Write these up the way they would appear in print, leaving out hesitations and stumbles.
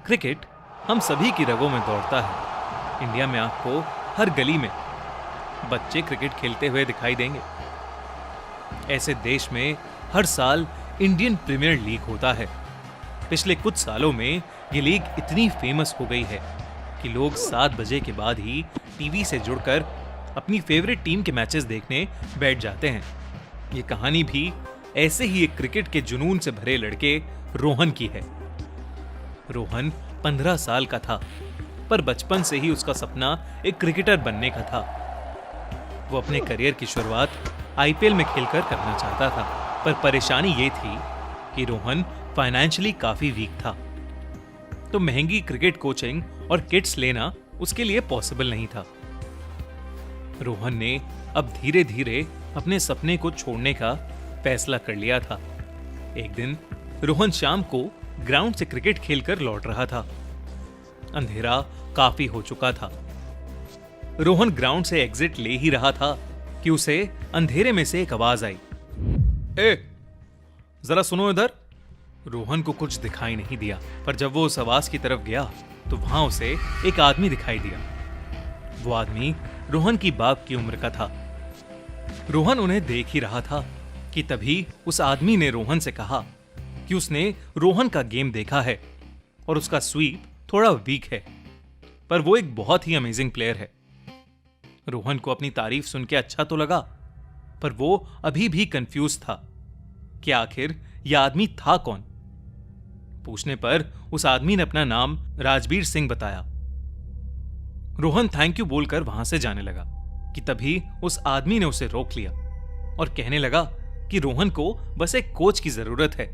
Cricket हम सभी की रगों में दौड़ता है। इंडिया में आपको हर गली में बच्चे क्रिकेट खेलते हुए दिखाई देंगे। ऐसे देश में हर साल इंडियन प्रीमियर लीग होता है। पिछले कुछ सालों में ये लीग इतनी फेमस हो गई है कि लोग 7 बजे के बाद ही टीवी से जुड़कर अपनी फेवरेट टीम के मैचेस देखने बैठ जाते हैं। ये कहानी भी ऐसे ही एक क्रिकेट के जुनून से भरे लड़के रोहन की है। रोहन 15 साल का था, पर बचपन से ही उसका सपना एक क्रिकेटर बनने का था। वो अपने करियर की शुरुआत आईपीएल में खेलकर करना चाहता था, पर परेशानी ये थी कि रोहन फाइनेंशियली काफी वीक था, तो महंगी क्रिकेट कोचिंग और किट्स लेना उसके लिए पॉसिबल नहीं था। रोहन ने अब धीरे धीरे अपने सपने को छोड़ने का फैसला कर लिया था। एक दिन रोहन शाम को ग्राउंड से क्रिकेट खेलकर लौट रहा था। अंधेरा काफी हो चुका था। रोहन ग्राउंड से एग्जिट ले ही रहा था कि उसे अंधेरे में से एक आवाज आई, ए, जरा सुनो इधर। रोहन को कुछ दिखाई नहीं दिया, पर जब वो उस आवाज की तरफ गया तो वहां उसे एक आदमी दिखाई दिया। वो आदमी रोहन की बाप की उम्र का था। रोहन उन्हें देख ही रहा था कि तभी उस आदमी ने रोहन से कहा कि उसने रोहन का गेम देखा है और उसका स्वीप थोड़ा वीक है, पर वो एक बहुत ही अमेजिंग प्लेयर है। रोहन को अपनी तारीफ सुन के अच्छा तो लगा, पर वो अभी भी कंफ्यूज था कि आखिर यह आदमी था कौन। पूछने पर उस आदमी ने अपना नाम राजबीर सिंह बताया। रोहन थैंक यू बोलकर वहां से जाने लगा कि तभी उस आदमी ने उसे रोक लिया और कहने लगा कि रोहन को बस एक कोच की जरूरत है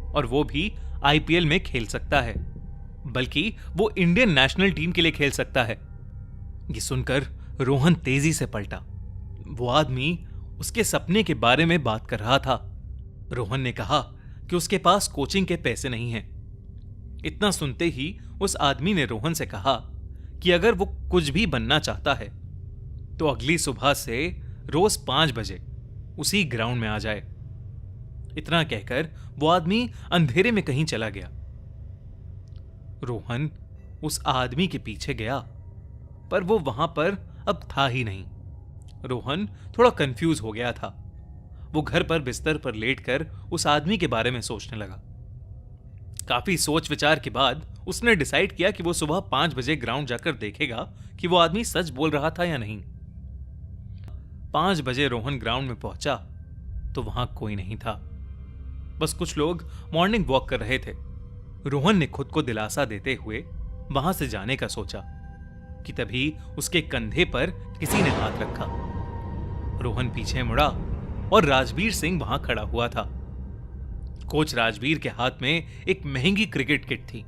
और वो भी आईपीएल में खेल सकता है, बल्कि वो इंडियन नेशनल टीम के लिए खेल सकता है। ये सुनकर रोहन तेजी से पलटा। वो आदमी उसके सपने के बारे में बात कर रहा था। रोहन ने कहा कि उसके पास कोचिंग के पैसे नहीं हैं। इतना सुनते ही उस आदमी ने रोहन से कहा कि अगर वो कुछ भी बनना चाहता है तो अगली सुबह से रोज 5 बजे उसी ग्राउंड में आ जाए। इतना कहकर वो आदमी अंधेरे में कहीं चला गया। रोहन उस आदमी के पीछे गया, पर वो वहां पर अब था ही नहीं। रोहन थोड़ा कंफ्यूज हो गया था। वो घर पर बिस्तर पर लेटकर उस आदमी के बारे में सोचने लगा। काफी सोच विचार के बाद उसने डिसाइड किया कि वो सुबह 5 बजे ग्राउंड जाकर देखेगा कि वो आदमी सच बोल रहा था या नहीं। 5 बजे रोहन ग्राउंड में पहुंचा तो वहां कोई नहीं था, बस कुछ लोग मॉर्निंग वॉक कर रहे थे। रोहन ने खुद को दिलासा देते हुए वहां से जाने का सोचा कि तभी उसके कंधे पर किसी ने हाथ रखा। रोहन पीछे मुड़ा और राजबीर सिंह वहां खड़ा हुआ था। कोच राजबीर के हाथ में एक महंगी क्रिकेट किट थी।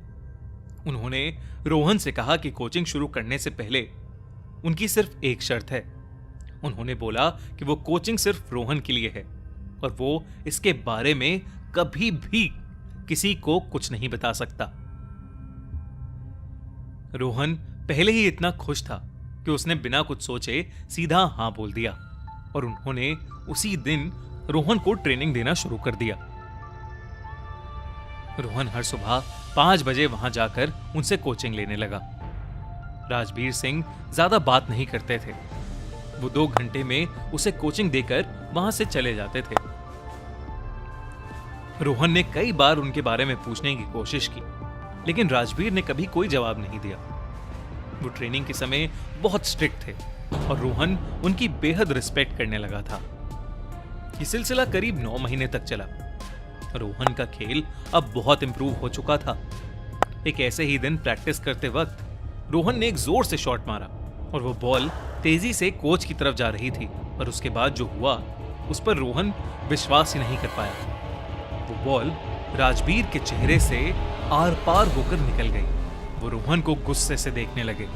उन्होंने रोहन से कहा कि कोचिंग शुरू करने से पहले उनकी सिर्फ एक शर्त है। उन्होंने बोला कि वो कोचिंग सिर्फ रोहन के लिए है और वो इसके बारे में कभी भी किसी को कुछ नहीं बता सकता। रोहन पहले ही इतना खुश था कि उसने बिना कुछ सोचे सीधा हां बोल दिया और उन्होंने उसी दिन रोहन को ट्रेनिंग देना शुरू कर दिया। रोहन हर सुबह 5 बजे वहां जाकर उनसे कोचिंग लेने लगा। राजबीर सिंह ज्यादा बात नहीं करते थे। वो 2 घंटे में उसे कोचिंग देकर वहां से चले जाते थे। रोहन ने कई बार उनके बारे में पूछने की कोशिश की, लेकिन राजबीर ने कभी कोई जवाब नहीं दिया। वो ट्रेनिंग के समय बहुत स्ट्रिक्ट थे और रोहन उनकी बेहद रिस्पेक्ट करने लगा था। ये सिलसिला करीब 9 महीने तक चला। रोहन का खेल अब बहुत इंप्रूव हो चुका था। एक ऐसे ही दिन प्रैक्टिस करते वक्त रोहन ने एक जोर से शॉट मारा और वो बॉल तेजी से कोच की तरफ जा रही थी, पर उसके बाद जो हुआ उस पर रोहन विश्वास ही नहीं कर पाया। वो बॉल राजबीर के चेहरे से आर पार होकर निकल गई। वो रोहन को गुस्से से देखने लगे।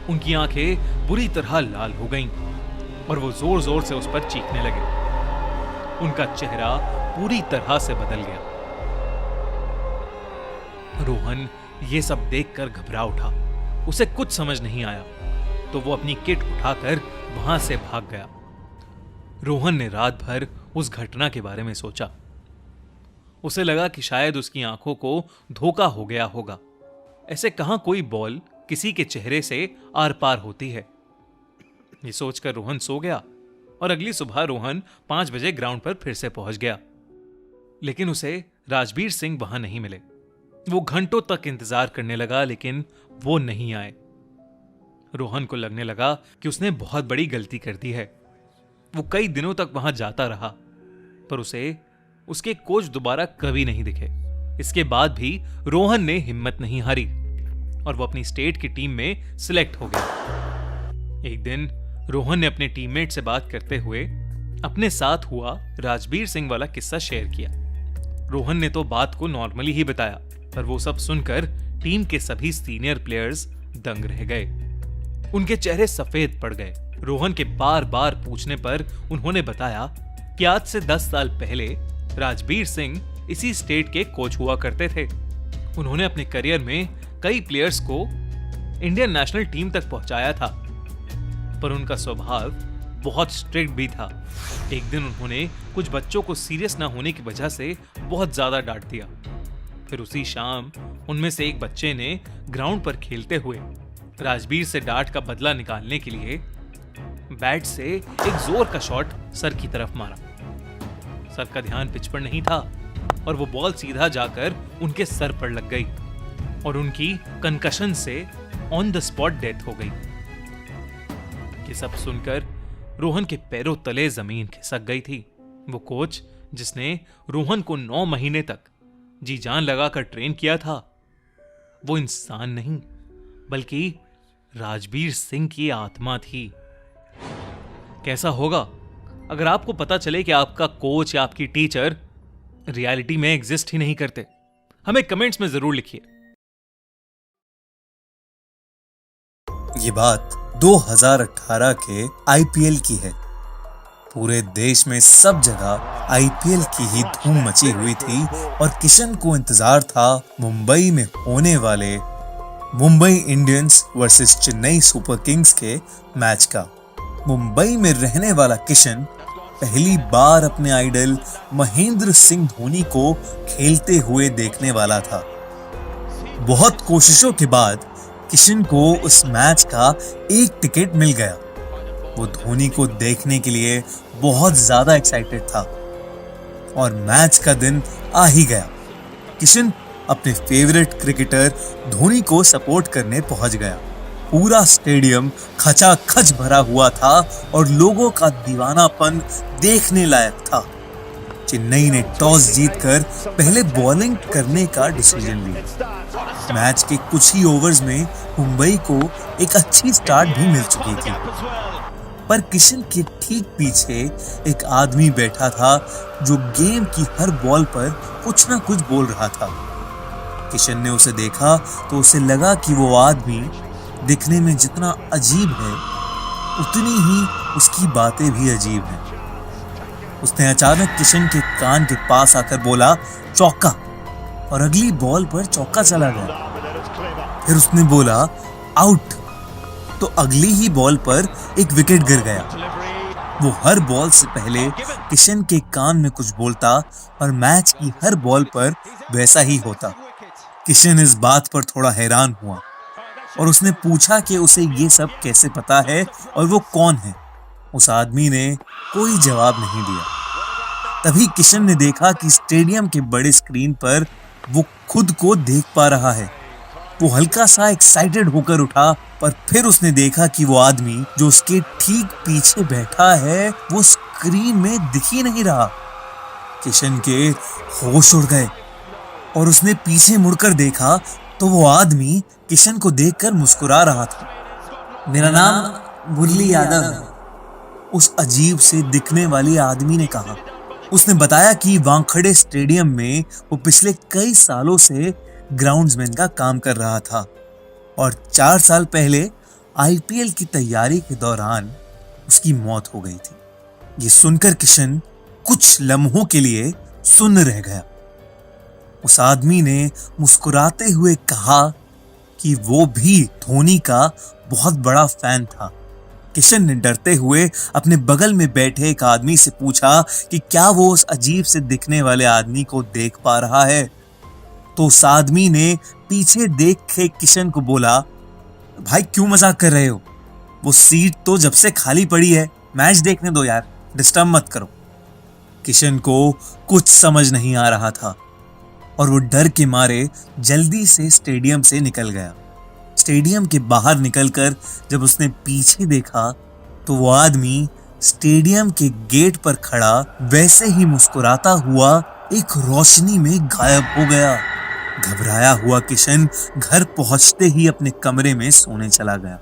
उनकी आंखें बुरी तरह लाल हो गईं और वो जोर जोर से उस पर चीखने लगे। उनका चेहरा पूरी तरह से बदल गया। रोहन ये सब देखकर घबरा उठा। उसे कुछ समझ नहीं आया, तो वो अपनी किट उठाकर वहां से भाग गया। रोहन ने रात भर उस घटना के बारे में सोचा। उसे लगा कि शायद उसकी आंखों को धोखा हो गया होगा। ऐसे कहां कोई बॉल किसी के चेहरे से आर पार होती है। ये सोचकर रोहन सो गया और अगली सुबह रोहन 5 बजे ग्राउंड पर फिर से पहुंच गया, लेकिन उसे राजबीर सिंह वहां नहीं मिले। वो घंटों तक इंतजार करने लगा, लेकिन वो नहीं आए। रोहन को लगने लगा कि उसने बहुत बड़ी गलती कर दी है। वो कई दिनों तक वहां जाता रहा, पर उसे उसके कोच दोबारा कभी नहीं दिखे। इसके बाद भी रोहन ने हिम्मत नहीं हारी और वो अपनी स्टेट की टीम में सिलेक्ट हो गया। एक दिन रोहन ने अपने टीममेट से बात करते हुए अपने साथ हुआ राजबीर सिंह वाला किस्सा शेयर किया। रोहन ने तो बात को नॉर्मली ही बताया, पर वो सब सुनकर टीम के सभी सीनियर प्लेयर्स दंग रह गए। उनके चेहरे सफेद पड़ गए। रोहन के बार बार पूछने पर उन्होंने बताया कि आज से 10 साल पहले राजबीर सिंह इसी स्टेट के कोच हुआ करते थे। उन्होंने अपने करियर में कई प्लेयर्स को इंडियन नेशनल टीम तक पहुंचाया था, पर उनका स्वभाव बहुत स्ट्रिक्ट भी था। एक दिन उन्होंने कुछ बच्चों को सीरियस ना होने की वजह से बहुत ज्यादा डांट दिया। फिर उसी शाम उनमें से एक बच्चे ने ग्राउंड पर खेलते हुए राजबीर से डांट का बदला निकालने के लिए बैट से एक जोर का शॉट सर की तरफ मारा। सर का ध्यान पिच पर नहीं था और वो बॉल सीधा जाकर उनके सर पर लग गई और उनकी कंकशन से ऑन द स्पॉट डेथ हो गई। ये सब सुनकर रोहन के पैरों तले जमीन खिसक गई थी। वो कोच जिसने रोहन को 9 महीने तक जी जान लगाकर ट्रेन किया था, वो इंसान नहीं बल्कि राजबीर सिंह की आत्मा थी। कैसा होगा अगर आपको पता चले कि आपका कोच या आपकी टीचर रियलिटी में एग्जिस्ट ही नहीं करते? हमें कमेंट्स में जरूर लिखिए। ये बात 2018 के आईपीएल की है। पूरे देश में सब जगह आईपीएल की ही धूम मची हुई थी और किशन को इंतजार था मुंबई में होने वाले Mumbai Indians versus Chennai super Kings के मैच का। मुंबई में रहने वाला किशन पहली बार अपने आइडल महेंद्र सिंह धोनी को खेलते हुए देखने वाला था। बहुत कोशिशों के बाद किशन को उस मैच का एक टिकट मिल गया। वो धोनी को देखने के लिए बहुत ज्यादा एक्साइटेड था और मैच का दिन आ ही गया। किशन अपने फेवरेट क्रिकेटर धोनी को सपोर्ट करने पहुंच गया। पूरा स्टेडियम खचाखच भरा हुआ था और लोगों का दीवानापन देखने लायक था। चेन्नई ने टॉस जीतकर पहले बॉलिंग करने का डिसीजन लिया। मैच के कुछ ही ओवर्स में मुंबई को एक अच्छी स्टार्ट भी मिल चुकी थी, पर किशन के ठीक पीछे एक आदमी बैठा था जो गेम की हर बॉल पर कुछ ना कुछ बोल रहा था। किशन ने उसे देखा तो उसे लगा कि वो आदमी दिखने में जितना अजीब है उतनी ही उसकी बातें भी अजीब हैं। उसने अचानक किशन के कान के पास आकर बोला, चौका, और अगली बॉल पर चौका चला गया। फिर उसने बोला, आउट, तो अगली ही बॉल पर एक विकेट गिर गया। वो हर बॉल से पहले किशन के कान में कुछ बोलता और मैच की हर बॉल पर वैसा ही होता। किशन इस बात पर थोड़ा हैरान हुआ और उसने पूछा कि उसे ये सब कैसे पता है और वो कौन है। उस आदमी ने कोई जवाब नहीं दिया। तभी किशन ने देखा कि स्टेडियम के बड़े स्क्रीन पर वो खुद को देख पा रहा है। वो हल्का सा एक्साइटेड होकर उठा, पर फिर उसने देखा कि वो आदमी जो उसके ठीक पीछे बैठा है वो स्क्रीन में दिख ही नहीं रहा। किशन के होश उड़ गए और उसने पीछे मुड़कर देखा तो वो आदमी किशन को देखकर मुस्कुरा रहा था। मेरा नाम मुरली यादव है, उस अजीब से दिखने वाले आदमी ने कहा। उसने बताया कि वानखेड़े स्टेडियम में वो पिछले कई सालों से ग्राउंड्समैन का काम कर रहा था और 4 साल पहले आईपीएल की तैयारी के दौरान उसकी मौत हो गई थी। ये सुनकर किशन कुछ लम्हों के लिए सुन्न रह गया। उस आदमी ने मुस्कुराते हुए कहा कि वो भी धोनी का बहुत बड़ा फैन था। किशन ने डरते हुए अपने बगल में बैठे एक आदमी से पूछा कि क्या वो उस अजीब से दिखने वाले आदमी को देख पा रहा है। तो उस आदमी ने पीछे देख के किशन को बोला, भाई क्यों मजाक कर रहे हो? वो सीट तो जब से खाली पड़ी है, मैच देखने दो यार, डिस्टर्ब मत करो। किशन को कुछ समझ नहीं आ रहा था और वो डर के मारे जल्दी से स्टेडियम से निकल गया। स्टेडियम के बाहर निकलकर जब उसने पीछे देखा तो वो आदमी स्टेडियम के गेट पर खड़ा वैसे ही मुस्कुराता हुआ एक रोशनी में गायब हो गया। घबराया हुआ किशन घर पहुंचते ही अपने कमरे में सोने चला गया।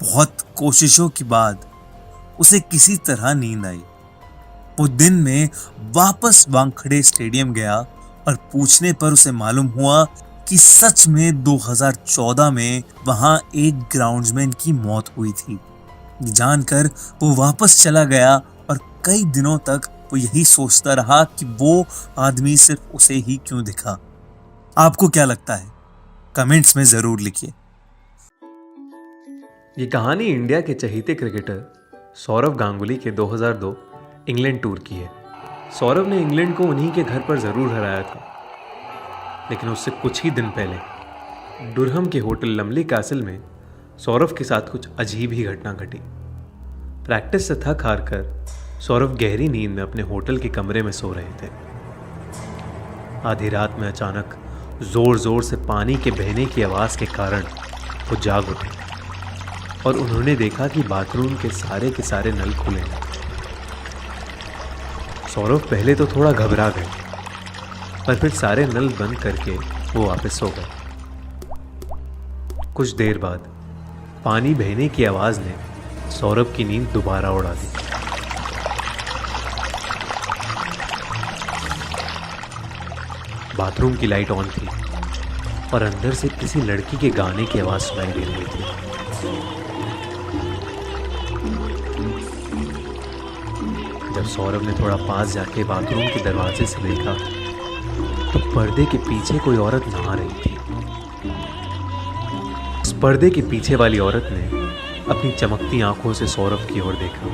बहुत कोशिशों के बाद उसे किसी तरह नींद आई। वो दिन में वापस वानखेड़े स्टेडियम गया और पूछने पर उसे मालूम हुआ कि सच में 2014 में वहां एक ग्राउंड्समैन की मौत हुई थी। जानकर वो वापस चला गया और कई दिनों तक वो यही सोचता रहा कि वो आदमी सिर्फ उसे ही क्यों दिखा। आपको क्या लगता है? कमेंट्स में जरूर लिखिए। ये कहानी इंडिया के चहेते क्रिकेटर सौरव गांगुली के 2002 इंग्लैंड टूर की है। सौरव ने इंग्लैंड को उन्हीं के घर पर ज़रूर हराया था, लेकिन उससे कुछ ही दिन पहले डुरहम के होटल लमली कैसल में सौरव के साथ कुछ अजीब ही घटना घटी। प्रैक्टिस से थक हार कर सौरव गहरी नींद में अपने होटल के कमरे में सो रहे थे। आधी रात में अचानक जोर जोर से पानी के बहने की आवाज़ के कारण वो जाग उठे और उन्होंने देखा कि बाथरूम के सारे नल खुले हैं। सौरव पहले तो थोड़ा घबरा गए, पर फिर सारे नल बंद करके वो वापस सो गए। कुछ देर बाद पानी बहने की आवाज़ ने सौरभ की नींद दोबारा उड़ा दी। बाथरूम की लाइट ऑन थी और अंदर से किसी लड़की के गाने की आवाज सुनाई दे रही थी। जब सौरभ ने थोड़ा पास जाके बाथरूम के दरवाजे से देखा तो पर्दे के पीछे कोई औरत नहा रही थी। उस पर्दे के पीछे वाली औरत ने अपनी चमकती आंखों से सौरभ की ओर देखा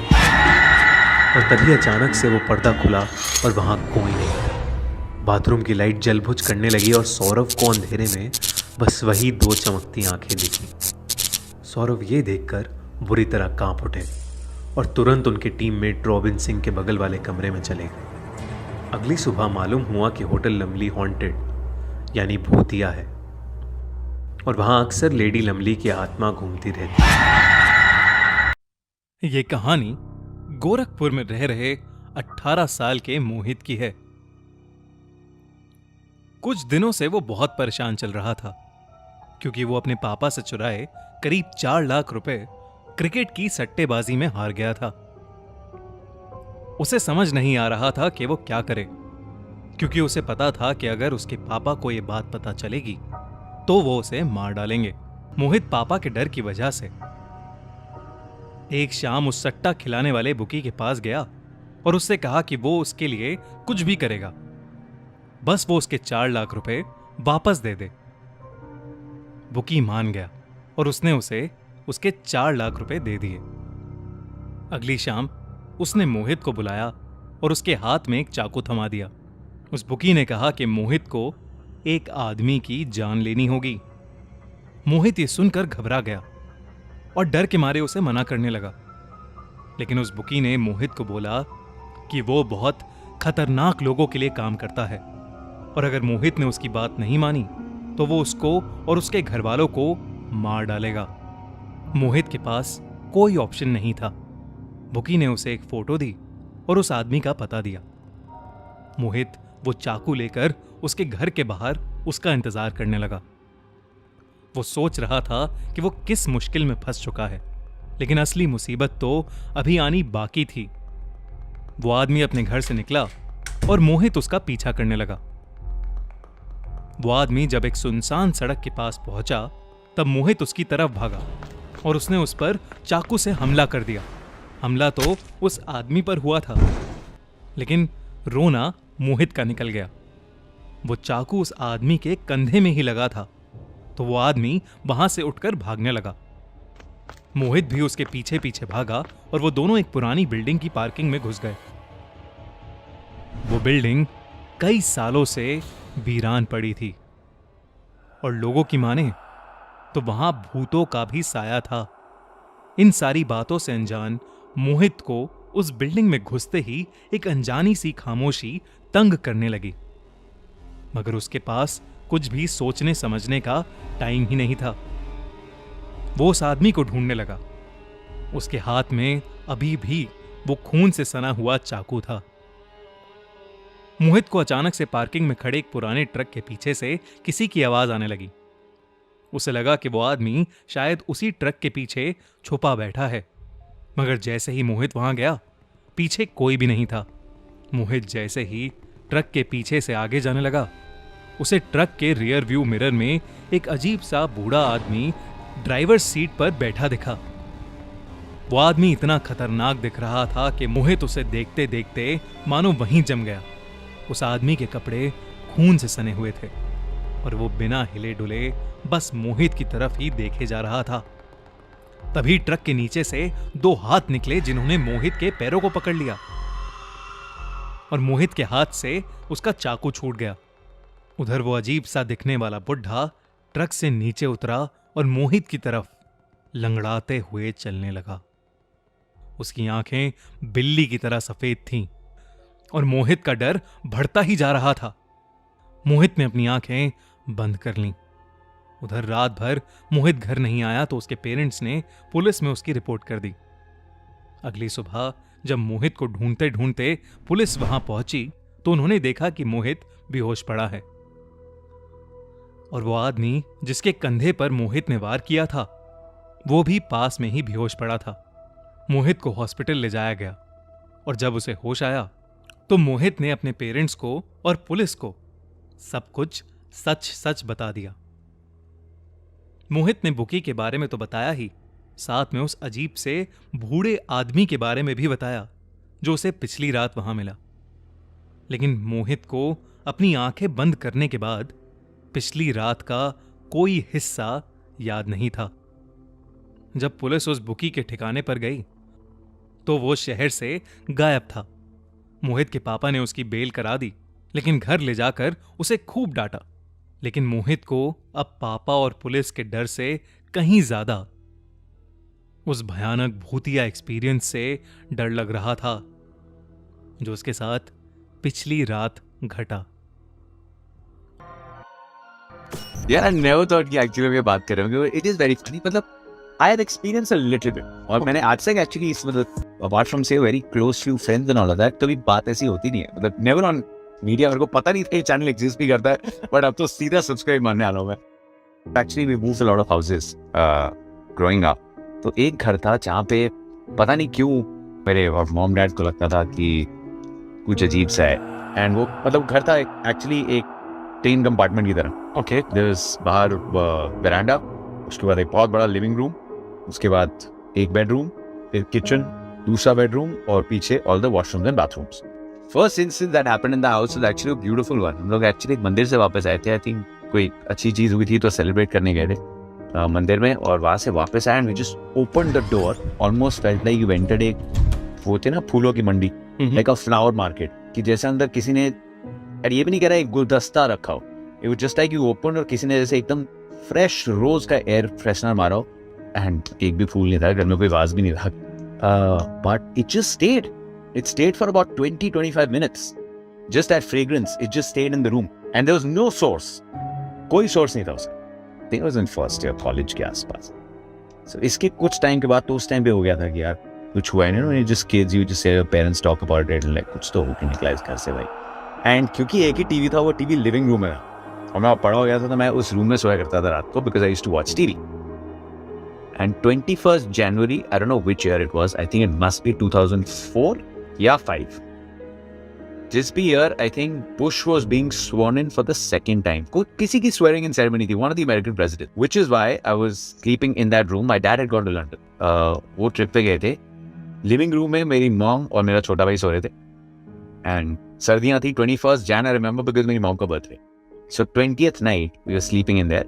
और तभी अचानक से वो पर्दा खुला और वहां कोई नहीं था। बाथरूम की लाइट जलबुझ करने लगी और सौरभ को अंधेरे में बस वही दो चमकती आंखें दिखी। सौरभ ये देखकर बुरी तरह कांप उठे और तुरंत उनके टीममेट रॉबिन सिंह के बगल वाले कमरे में चले गए। अगली सुबह मालूम हुआ कि होटल लमली हॉन्टेड यानी भूतिया है और वहां अक्सर लेडी लमली की आत्मा घूमती रहती है। ये कहानी गोरखपुर में रह रहे 18 साल के मोहित की है। कुछ दिनों से वो बहुत परेशान चल रहा था क्योंकि वो अपने पापा से चुराए करीब 4 लाख रुपए क्रिकेट की सट्टेबाजी में हार गया था। उसे समझ नहीं आ रहा था कि वो क्या करे, क्योंकि उसे पता था कि अगर उसके पापा को ये बात पता चलेगी तो वो उसे मार डालेंगे। मोहित पापा के डर की वजह से एक शाम उस सट्टा खिलाने वाले बुकी के पास गया और उससे कहा कि वो उसके लिए कुछ भी करेगा, बस वो उसके 4 लाख रुपए वापस दे दे। बुकी मान गया और उसने उसे उसके 4 लाख रुपए दे दिए। अगली शाम उसने मोहित को बुलाया और उसके हाथ में एक चाकू थमा दिया। उस बुकी ने कहा कि मोहित को एक आदमी की जान लेनी होगी। मोहित ये सुनकर घबरा गया और डर के मारे उसे मना करने लगा, लेकिन उस बुकी ने मोहित को बोला कि वो बहुत खतरनाक लोगों के लिए काम करता है और अगर मोहित ने उसकी बात नहीं मानी तो वो उसको और उसके घर वालों को मार डालेगा। मोहित के पास कोई ऑप्शन नहीं था। बुकी ने उसे एक फोटो दी और उस आदमी का पता दिया। मोहित वो चाकू लेकर उसके घर के बाहर उसका इंतजार करने लगा। वो सोच रहा था कि वो किस मुश्किल में फंस चुका है, लेकिन असली मुसीबत तो अभी आनी बाकी थी। वो आदमी अपने घर से निकला और मोहित उसका पीछा करने लगा। वो आदमी जब एक सुनसान सड़क के पास पहुंचा तब मोहित उसकी तरफ भागा और उसने उस पर चाकू से हमला कर दिया। हमला तो उस आदमी पर हुआ था, लेकिन रोना मोहित का निकल गया। वो चाकू उस आदमी के कंधे में ही लगा था तो वो आदमी वहां से उठकर भागने लगा। मोहित भी उसके पीछे पीछे भागा और वो दोनों एक पुरानी बिल्डिंग की पार्किंग में घुस गए। वो बिल्डिंग कई सालों से वीरान पड़ी थी। और लोगों की माने तो वहां भूतों का भी साया था। इन सारी बातों से अनजान मोहित को उस बिल्डिंग में घुसते ही एक अनजानी सी खामोशी तंग करने लगी, मगर उसके पास कुछ भी सोचने समझने का टाइम ही नहीं था। वो उस आदमी को ढूंढने लगा। उसके हाथ में अभी भी वो खून से सना हुआ चाकू था। मोहित को अचानक से पार्किंग में खड़े एक पुराने ट्रक के पीछे से किसी की आवाज आने लगी। उसे लगा कि वो आदमी शायद उसी ट्रक के पीछे छुपा बैठा है, मगर जैसे ही मोहित वहां गया, पीछे कोई भी नहीं था। मोहित जैसे ही ट्रक के पीछे से आगे जाने लगा, उसे ट्रक के रियर व्यू मिरर में एक अजीब सा बूढ़ा आदमी ड्राइवर सीट पर बैठा दिखा। वो आदमी इतना खतरनाक दिख रहा था कि मोहित उसे देखते देखते मानो वहीं जम गया। उस आदमी के कपड़े खून से सने हुए थे और वो बिना हिले डुले बस मोहित की तरफ ही देखे जा रहा था। तभी ट्रक के नीचे से दो हाथ निकले जिन्होंने मोहित के पैरों को पकड़ लिया और मोहित के हाथ से उसका चाकू छूट गया। उधर वो अजीब सा दिखने वाला बुढ़ा ट्रक से नीचे उतरा और मोहित की तरफ लंगड़ाते हुए चलने लगा। उसकी आंखें बिल्ली की तरह सफेद थीं और मोहित का डर बढ़ता ही जा रहा था। मोहित ने अपनी आंखें बंद कर लीं। उधर रात भर मोहित घर नहीं आया तो उसके पेरेंट्स ने पुलिस में उसकी रिपोर्ट कर दी। अगली सुबह जब मोहित को ढूंढते ढूंढते पुलिस वहां पहुंची तो उन्होंने देखा कि मोहित बेहोश पड़ा है और वो आदमी जिसके कंधे पर मोहित ने वार किया था वो भी पास में ही बेहोश पड़ा था। मोहित को हॉस्पिटल ले जाया गया और जब उसे होश आया तो मोहित ने अपने पेरेंट्स को और पुलिस को सब कुछ सच सच बता दिया। मोहित ने बुकी के बारे में तो बताया ही, साथ में उस अजीब से बूढ़े आदमी के बारे में भी बताया जो उसे पिछली रात वहां मिला। लेकिन मोहित को अपनी आंखें बंद करने के बाद पिछली रात का कोई हिस्सा याद नहीं था। जब पुलिस उस बुकी के ठिकाने पर गई तो वो शहर से गायब था। मोहित के पापा ने उसकी बेल करा दी, लेकिन घर ले जाकर उसे खूब डांटा। लेकिन मोहित को अब पापा और पुलिस के डर से कहीं ज्यादा उस भयानक भूतिया एक्सपीरियंस से डर लग रहा था जो उसके साथ पिछली रात घटा। यार आई नेवर थॉट कि एक्चुअली में बात कर रहे होंगे। It is very funny. मतलब I had experience a little bit और मैंने आज तक एक्चुअली इस मतलब अपार्ट फ्रॉम से very close two friends and all of that कभी बात ऐसी होती नहीं है। मतलब नेवर ऑन मीडिया। मेरे को पता नहीं था ये चैनल एग्जिस्ट भी करता है, बट अब तो सीधा सब्सक्राइब मारने आ रहा हूं मैं। Actually we moved a lot of houses growing up. तो एक घर था जहाँ पे पता नहीं क्यों मेरे और मॉम डैड को लगता था कि कुछ अजीब सा है। एंड वो मतलब घर था एक्चुअली एक ट्रेन कंपार्टमेंट की तरह। ओके, देयर इज बाहर वेरांडा, उसके बाद एक बहुत बड़ा लिविंग रूम, उसके बाद एक बेडरूम, फिर किचन, दूसरा बेडरूम और पीछे all the washrooms and bathrooms. First incident that happened in the house was actually a beautiful one. हम लोग एक्चुअली एक मंदिर से वापस आए थे। आई थिंक कोई अच्छी चीज हुई थी तो सेलिब्रेट करने गए थे मंदिर में, और वहां से वापस आए and we just open the door. Almost felt like you entered एक वो होते ना फूलों की मंडी, लाइक अ फ्लावर मार्केट, कि जैसे अंदर किसी ने, और ये भी नहीं कह रहा एक गुलदस्ता रखा हो, it was just like you open और किसी ने जैसे एकदम फ्रेश रोज का एयर फ्रेशनर मारा हो। एंड एक भी फूल नहीं था घर में, कोई वाज भी नहीं था, but it just stayed. It stayed for about 20-25 minutes. Just that fragrance, it just stayed in the room. And there was no source. कोई source नहीं था उसका. I think I was in first year college के आसपास. So इसके कुछ time के बाद तो उस टाइम पे हो गया था कि यार कुछ हुआ है ना, just kids, you just say your parents talk about it and like कुछ तो होके निकला इस घर से भाई. And क्योंकि एक ही टीवी था, वो टीवी लिविंग रूम में था और मैं बड़ा हो गया था तो मैं उस रूम में सोया करता था रात को, because I used to watch TV. And 21st January, I don't know which year it was, I think it must be 2004 या 5. This year, I think Bush was being sworn in for the second time. किसी की swearing in ceremony थी, one of the American president. Which is why I was sleeping in that room. My dad had gone to London. वो trip पे गए थे. Living room में मेरी mom और मेरा छोटा भाई सो रहे थे. And सर्दियाँ थी. 21st Jan I remember because मेरी मॉम का birthday. So 20th night we were sleeping in there.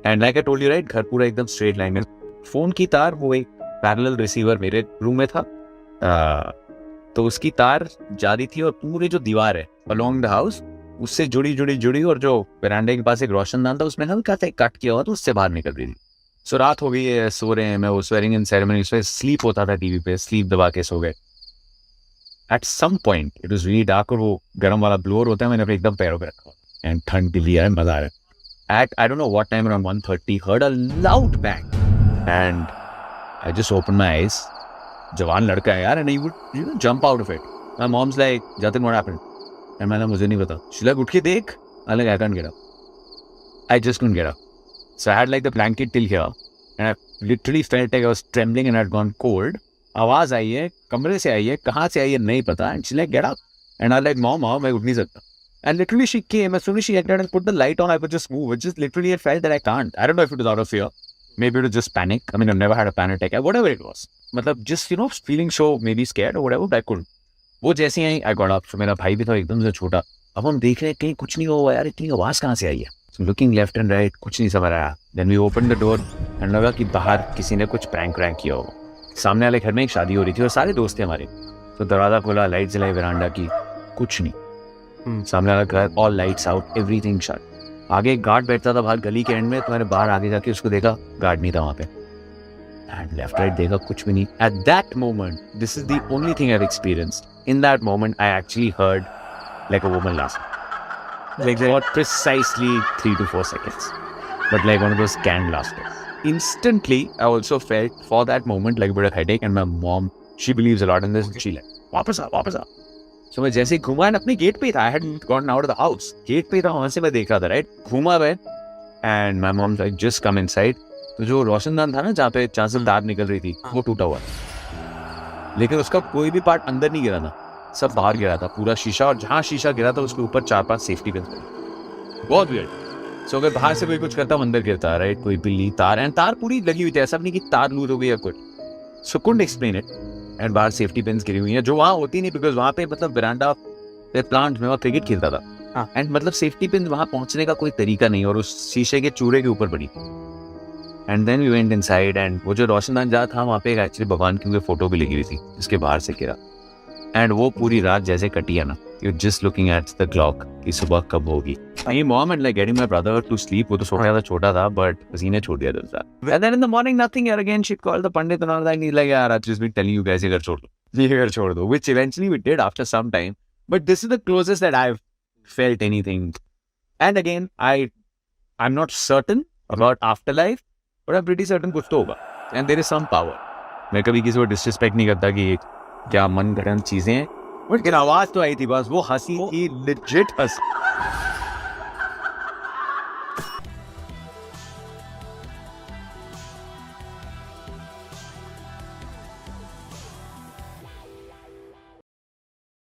And like I told you right, घर पूरा एकदम straight line में. फोन की तार वो एक पैरेलल रिसीवर मेरे रूम में था. तो उसकी तार जा रही थी और पूरे जो दीवार है अलोंग द हाउस उससे जुड़ी और जो वरांडे के पास एक रोशनदान था उसमें हल्का सा कट किया हुआ तो उससे बाहर निकल रही थी। सो रात हो गई है, सो रहे हैं, मैं वो स्वेरिंग इन सेरेमनी उसमें स्लीप होता था टीवी पे, स्लीप दबा के सो गए। At some point it was really dark और वो गर्म वाला ब्लोअर होता है मैंने अपने एकदम पैरों पे रखा एंड ठंड भी लिया है, मजा आ रहा है। At I don't know what time around 1:30 heard a loud bang and I just opened my eyes. जवान लड़का है यार and he would jump out of it. My mom's like, Jatin, what happened? And मैंने मुझे नहीं पता. She's like, उठ के देख. I'm like, I can't get up. I just couldn't get up. So I had like the blanket till here and I literally felt like I was trembling and I had gone cold. आवाज आई है, कमरे से आई है, कहाँ से आई है नहीं पता. And she's like, get up. And I was like, mom, मैं उठ नहीं सकता. And literally she came, as soon as she entered and put the light on, I could just move. It just literally I felt that I can't. I don't know if it was out of fear. Maybe it was just panic. I mean, I've never had a panic attack. Whatever it was. मतलब just, feeling so maybe scared or whatever, but I couldn't. वो जैसे ही I got up. So मेरा भाई भी था एकदम से छोटा. अब हम देख रहे हैं कहीं कुछ नहीं हुआ यार, इतनी आवाज कहाँ से आई है? So looking left and right, कुछ नहीं समझ आया. Then we opened the door and लगा कि बाहर किसी ने कुछ prank किया होगा. सामने वाले घर में एक शादी हो रही थी और सारे दोस्त थे हमारे. तो दरवाजा खोला, लाइट जलाई वरांडा की, कुछ नहीं. सामने वाला घर, all lights out, everything shut. आगे एक गार्ड बैठता था बाहर गली के एंड में, तो मैंने बाहर आगे जाके उसको देखा, गार्ड नहीं था वहां पे. एंड लेफ्ट राइट देखा, कुछ भी नहीं. At that moment, this is the only thing I have experienced. In that moment I actually heard like a woman last, like for precisely 3 to 4 seconds, but like one of those canned laughter. Instantly, I also felt for that moment like a bit of headache, and my mom, she believes a lot in this. She like, वापस आ. So मैं जैसे घुमा अपने gate पे था, I had gotten out of the house. Gate पे था, वहां से मैं देख रहा था, राइट. घुमा मैं and my mom like just come inside. तो जो रोशनदान था ना जहाँ से तार निकल रही थी, वो टूटा हुआ था. लेकिन उसका कोई भी पार्ट अंदर नहीं गिरा था, सब बाहर गिरा था, पूरा शीशा. और जहाँ शीशा गिरा था उसके ऊपर 4-5 सेफ्टी पिन थे. बहुत वियर्ड. सो अगर बाहर से कोई कुछ करता अंदर गिरता, राइट. कोई बिल्ली, तार पूरी लगी हुई थी, ऐसा नहीं कि तार लूज हो गई या कुछ. सो कुडंट एक्सप्लेन इट. एंड बाहर सेफ्टी पिन्स गिरी हुई हैं जो वहाँ होती नहीं, बिकॉज वहाँ पे मतलब वरांडा प्लांट में और क्रिकेट खेलता था. एंड मतलब सेफ्टी पिन वहाँ पहुँचने का कोई तरीका नहीं, और उस शीशे के चूरे के ऊपर पड़ी. And then we went inside and वो जो रोशनदान जहाँ था वहाँ पे एक्चुअली भगवान की फोटो भी लगी हुई थी जिसके बाहर से गिरा. एंड वो पूरी रात जैसे कटी है ना, you just looking at the clock कि सुबह कब होगी. My mom and like getting my brother to sleep, वो तो थोड़ा ज़्यादा छोटा था but पसीने छोड़ दिया था. And then in the morning nothing here again, she called the pandit and all that and he's like, यार I've just been telling you guys ये घर छोड़ दो, which eventually we did after some time. But this is the closest that I've felt anything. And again, I'm not certain about afterlife, but I'm pretty certain कुछ तो होगा. And there is some power. मैं कभी किसी को disrespect नहीं करता कि क्या मन घड़न चीजें हैं, बट आवाज तो आई थी बस, वो हंसी थी, legit हंसी.